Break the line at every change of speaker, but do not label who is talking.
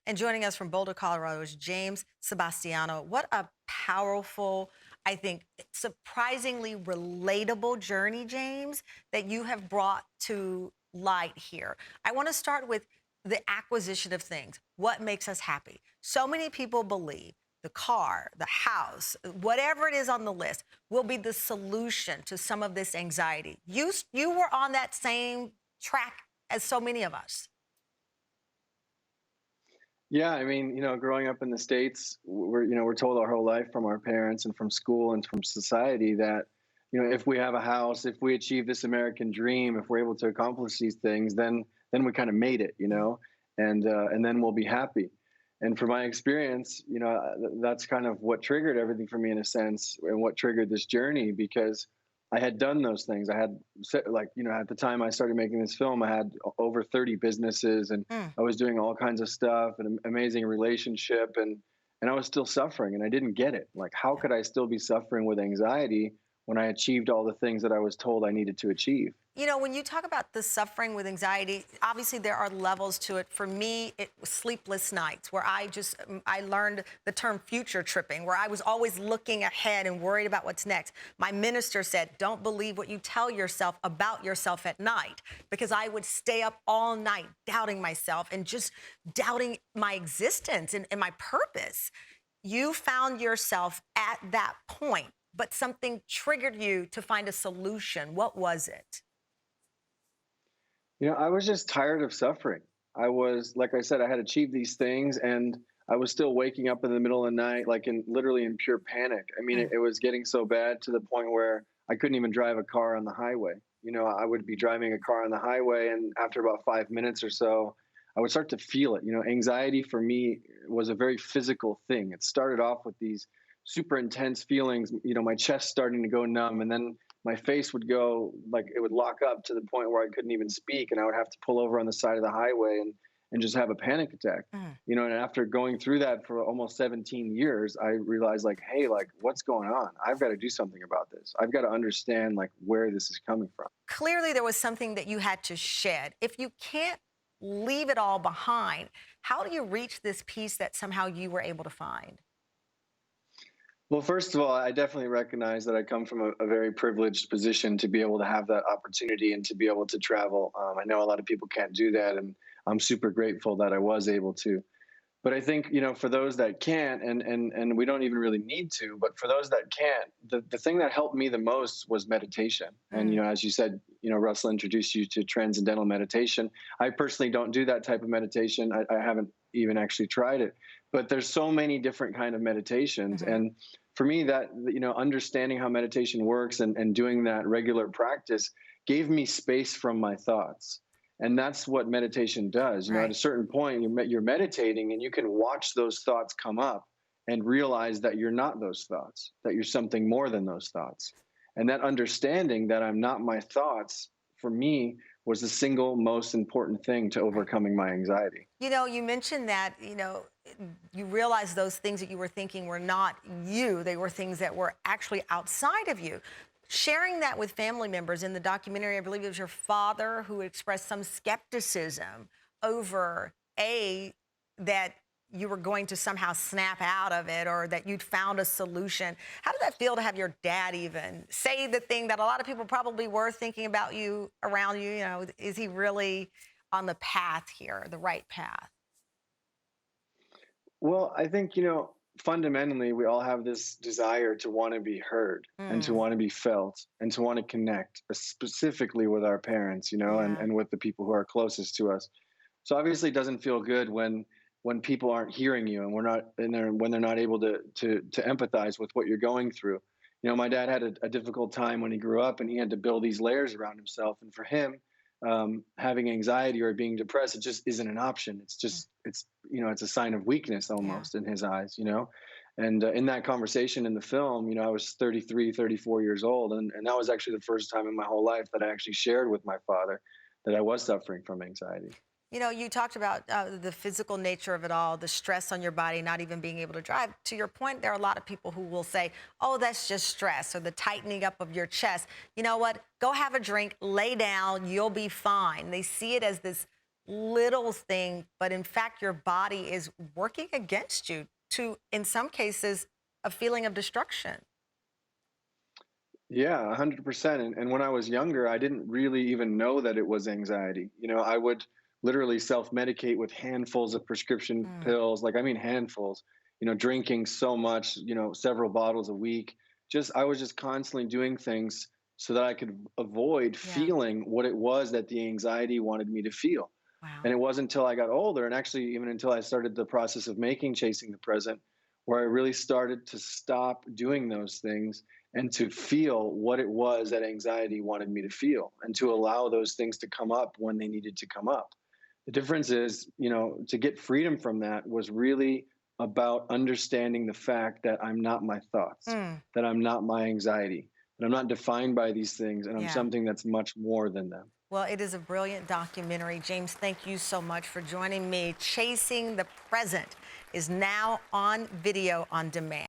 And joining us from Boulder, Colorado is James Sebastiano. What a powerful, I think, surprisingly relatable journey, James, that you have brought to light here. I want to start with the acquisition of things. What makes us happy? So many people believe the car, the house, whatever it is on the list will be the solution to some of this anxiety. You were on that same track as so many of us.
Yeah, I mean, growing up in the States, we're told our whole life from our parents and from school and from society that, if we have a house, if we achieve this American dream, if we're able to accomplish these things, then we kind of made it, and then we'll be happy. And from my experience, that's kind of what triggered everything for me in a sense, and what triggered this journey because I had done those things. I had at the time I started making this film, I had over 30 businesses and
Mm.
I was doing all kinds of stuff and an amazing relationship and I was still suffering and I didn't get it. Like, how could I still be suffering with anxiety when I achieved all the things that I was told I needed to achieve?
You know, when you talk about the suffering with anxiety, obviously there are levels to it. For me, it was sleepless nights where I learned the term future tripping, where I was always looking ahead and worried about what's next. My minister said, don't believe what you tell yourself about yourself at night, because I would stay up all night doubting myself and just doubting my existence and my purpose. You found yourself at that point, but something triggered you to find a solution. What was it?
I was just tired of suffering. I was, like I said, I had achieved these things and I was still waking up in the middle of the night, like literally in pure panic. I mean, it was getting so bad to the point where I couldn't even drive a car on the highway. I would be driving a car on the highway and after about 5 minutes or so, I would start to feel it. Anxiety for me was a very physical thing. It started off with these super intense feelings, my chest starting to go numb and then my face would go like it would lock up to the point where I couldn't even speak and I would have to pull over on the side of the highway and just have a panic attack.
Mm.
And after going through that for almost 17 years, I realized like, hey, like what's going on? I've got to do something about this. I've got to understand like where this is coming from.
Clearly, there was something that you had to shed. If you can't leave it all behind, how do you reach this peace that somehow you were able to find?
Well, first of all, I definitely recognize that I come from a very privileged position to be able to have that opportunity and to be able to travel. I know a lot of people can't do that, and I'm super grateful that I was able to. But I think, for those that can't, and we don't even really need to, but for those that can't, the thing that helped me the most was meditation. And,
Mm.
as you said, Russell introduced you to transcendental meditation. I personally don't do that type of meditation. I haven't even actually tried it, but there's so many different kind of meditations.
Mhm.
And for me, that, understanding how meditation works and doing that regular practice gave me space from my thoughts. And that's what meditation does. At a
Right.
certain point, you're meditating and you can watch those thoughts come up and realize that you're not those thoughts, that you're something more than those thoughts. And that understanding that I'm not my thoughts, for me, was the single most important thing to
Right.
overcoming my anxiety.
You know, you mentioned that, you realized those things that you were thinking were not you. They were things that were actually outside of you. Sharing that with family members in the documentary, I believe it was your father who expressed some skepticism over that you were going to somehow snap out of it or that you'd found a solution. How did that feel to have your dad even say the thing that a lot of people probably were thinking about you around you? Is he really on the path here, the right path?
Well, I think, fundamentally, we all have this desire to want to be heard and to
Mm,
want to be felt and to want to connect specifically with our parents,
yeah.
and with the people who are closest to us. So obviously it doesn't feel good when people aren't hearing you and when they're not able to empathize with what you're going through. My dad had a difficult time when he grew up and he had to build these layers around himself. And for him, having anxiety or being depressed, it just isn't an option. It's a sign of weakness
Yeah.
almost in his eyes. And in that conversation in the film, I was 33, 34 years old. And that was actually the first time in my whole life that I actually shared with my father that I was suffering from anxiety.
You talked about the physical nature of it all, the stress on your body, not even being able to drive. To your point, there are a lot of people who will say, oh, that's just stress or the tightening up of your chest. You know what? Go have a drink, lay down, you'll be fine. They see it as this little thing, but in fact, your body is working against you to, in some cases, a feeling of destruction.
Yeah, 100%. And when I was younger, I didn't really even know that it was anxiety. I would literally self-medicate with handfuls of prescription
Mm,
pills. Like, I mean, handfuls, drinking so much, several bottles a week. I was just constantly doing things so that I could avoid
yeah.
feeling what it was that the anxiety wanted me to feel. And
Wow.
it wasn't until I got older, and actually even until I started the process of making Chasing the Present, where I really started to stop doing those things and to feel what it was that anxiety wanted me to feel, and to allow those things to come up when they needed to come up. The difference is, to get freedom from that was really about understanding the fact that I'm not my thoughts,
Mm,
that I'm not my anxiety, that I'm not defined by these things, and I'm
yeah.
something that's much more than them.
Well, it is a brilliant documentary. James, thank you so much for joining me. Chasing the Present is now on video on demand.